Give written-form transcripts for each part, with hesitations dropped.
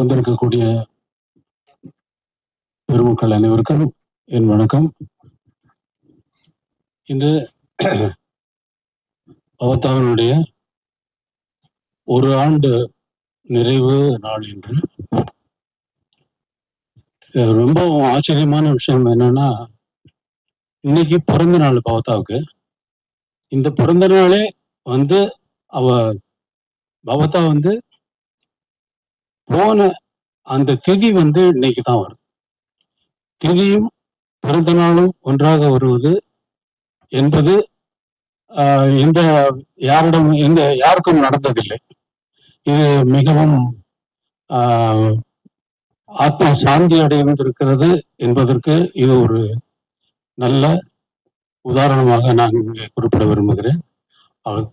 வந்திருக்கக்கூடிய பெருமக்கள் அனைவருக்கும் என் வணக்கம். இன்று அவதாரனுடைய ஒரு ஆண்டு நிறைவு நாள். என்று ரொம்ப ஆச்சரியமான விஷயம் என்னன்னா, இன்னைக்கு பிறந்த நாள் பவதாவுக்கு. இந்த பிறந்த நாளே வந்து பவதா போன அந்த திதி இன்னைக்கு தான் வருது. திதியும் பிறந்த நாளும் ஒன்றாக வருவது என்பது யாருக்கும் நடந்ததில்லை. இது மிகவும் ஆத்மா சாந்தி அடைந்திருக்கிறது என்பதற்கு இது ஒரு நல்ல உதாரணமாக நான் இங்கே குறிப்பிட விரும்புகிறேன். அவர்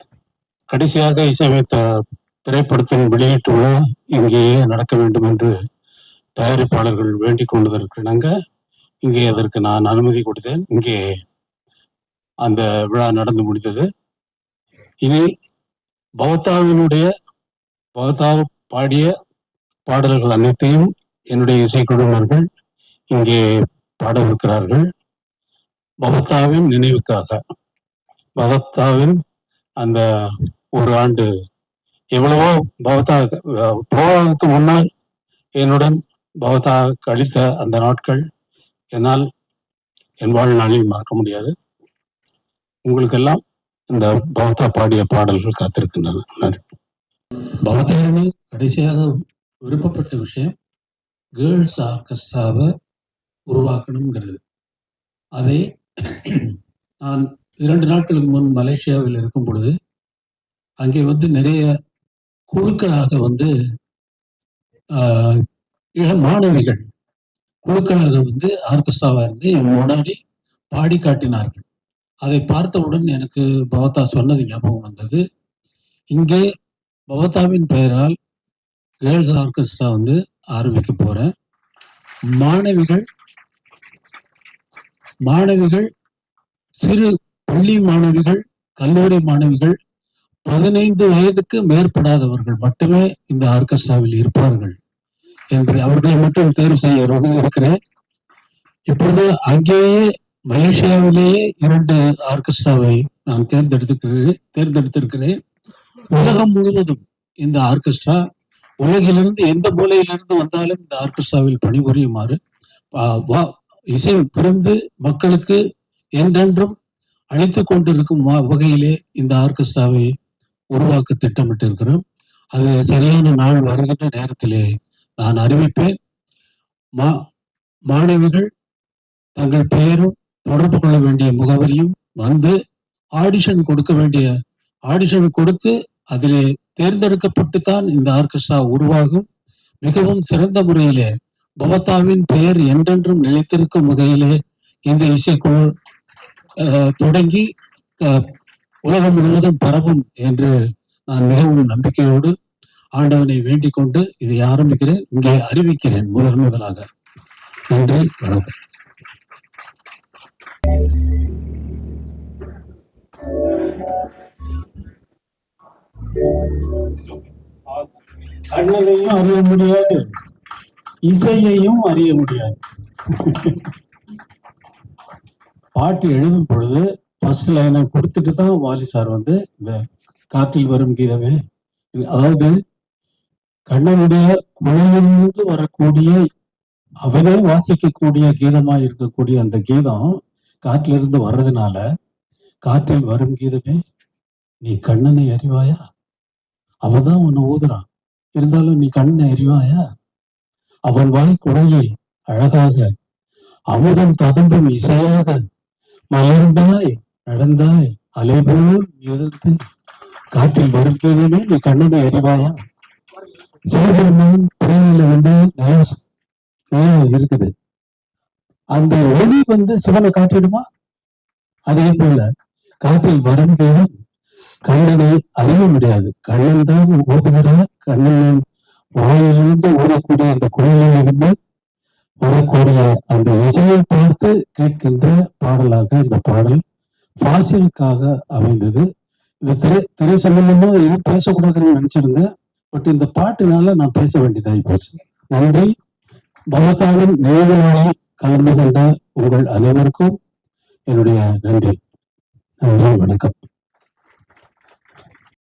கடைசியாக இசையமைத்த திரைப்படத்தின் வெளியீட்டு விழா இங்கேயே நடக்க வேண்டும் என்று தயாரிப்பாளர்கள் வேண்டிக் கொண்டதற்கிணங்க இங்கே அதற்கு நான் அனுமதி கொடுத்தேன். இங்கே அந்த விழா நடந்து முடிந்தது. இனி பவதா பாடிய பாடல்கள் அனைத்தையும் என்னுடைய இசைக்குழுவினர்கள் இங்கே பாடவிருக்கிறார்கள். பவதாவின் நினைவுக்காக, பவதாவின் அந்த ஒரு ஆண்டு எவ்வளவோ பவதா போவதற்கு முன்னால் என்னுடன் பவதா கழித்த அந்த நாட்கள் என்னால் என் வாழ்நாளில் மறக்க முடியாது. உங்களுக்கெல்லாம் இந்த பவதா பாடிய பாடல்கள் காத்திருக்கின்றன. பவதாரணி கடைசியாக விருப்பப்பட்ட விஷயம் கேர்ள்ஸ் ஆர்கெஸ்ட்ராவை உருவாக்கணுங்கிறது. அதை நான் 2 நாட்களுக்கு முன் மலேசியாவில் இருக்கும் பொழுது அங்கே நிறைய குழுக்களாக மாணவிகள் குழுக்களாக ஆர்கெஸ்ட்ராவா இருந்து என் முன்னாடி பாடி காட்டினார்கள். அதை பார்த்தவுடன் எனக்கு பவதா சொன்னது ஞாபகம் வந்தது. இங்கே பவதாவின் பெயரால் கேர்ள்ஸ் ஆர்கெஸ்ட்ரா ஆரம்பிக்க போறேன். மாணவிகள் சிறு பள்ளி மாணவிகள், கல்லூரி மாணவிகள், 15 வயதுக்கு மேற்படாதவர்கள் மட்டுமே இந்த ஆர்கெஸ்ட்ராவில் இருப்பார்கள் என்று அவர்களை மட்டும் தேர்வு செய்ய இருக்கிறேன். இப்பொழுது அங்கேயே மலேசியாவிலேயே 2 ஆர்கெஸ்ட்ராவை நான் தேர்ந்தெடுத்திருக்கிறேன். உலகம் முழுவதும் இந்த ஆர்கெஸ்ட்ரா, உலகிலிருந்து எந்த மூலையிலிருந்து வந்தாலும் இந்த ஆர்கெஸ்ட்ராவில் பணிபுரியுமாறு இசை பிறந்து மக்களுக்கு என்றென்றும் அழைத்துக் கொண்டிருக்கும் வகையிலே இந்த ஆர்கெஸ்ட்ராவை உருவாக்க திட்டமிட்டிருக்கிறோம். அது சரியான நாள் வருகின்ற நேரத்திலே நான் அறிவிப்பேன். மாணவிகள் தங்கள் பெயரும் தொடர்பு கொள்ள வேண்டிய முகவரியும் ஆடிஷன் கொடுத்து அதிலே தேர்ந்தெடுக்கப்பட்டுத்தான் இந்த ஆர்கெஸ்ட்ரா உருவாகும். மிகவும் சிறந்த முறையிலே பவதாவின் பெயர் என்றென்றும் நிலைத்திருக்கும் வகையிலே இந்த இசைக்குழு தொடங்கி உலகம் முழுவதும் பரவும் என்று நான் மிகவும் நம்பிக்கையோடு ஆண்டவனை வேண்டிக் கொண்டு இதை ஆரம்பிக்கிறேன், இங்கே அறிவிக்கிறேன் முதலாக. நன்றி, வணக்கம். கண்ணனையும் அறிய முடியாது, இசையையும் அறிய முடியாது. பாட்டு எழுதும் பொழுது ஃபர்ஸ்ட் லைனை கொடுத்துட்டு தான் வாலி சார் இந்த காற்றில் வரும் கீதமே, அதாவது கண்ணனுடைய குழலிலிருந்து வரக்கூடிய அவனே வாசிக்கக்கூடிய கீதமா இருக்கக்கூடிய அந்த கீதம் காற்றிலிருந்து வர்றதுனால, காற்றில் வரும் கீதமே நீ கண்ணனை அறிவாயா, அவதான் உன்னை ஊதுறான், இருந்தாலும் நீ கண்ணனை அறிவாயா, அவன் வாய் குழலில் அழகாக அமுதம் ததும்பும் இசையாக மலர்ந்தாய் நடந்தாய் அலைபோல் மிதந்து காற்றில் வரும் கீதமே நீ கண்ணனை அறிவாயா. சிவபெருமான் பிறையில நல்லா இருக்குது, அந்த ஒளி சிவனை காட்டிடுமா? அதே போல காற்றில் வரும் கீதம் கண்ணனை அறிய முடியாது. கண்ணன் தான் ஊதுகிறார். கண்ணனின் வாயிலிருந்து ஊதக்கூடிய அந்த குழலிலிருந்து வரக்கூடிய அந்த இசையை பார்த்து கேட்கின்ற பாடலாக இந்த பாடல் ஃபாசிலுக்காக அமைந்தது. இந்த திரை சம்பந்தமா எதுவும் பேசக்கூடாதுன்னு நினைச்சிருந்தேன். பட் இந்த பாட்டுனால நான் பேச வேண்டியதாகி போச்சு. நன்றி. பகவத்தாவின் நினைவு நாளில் கலந்து கொண்ட உங்கள் அனைவருக்கும் என்னுடைய நன்றி. நன்றி, வணக்கம்.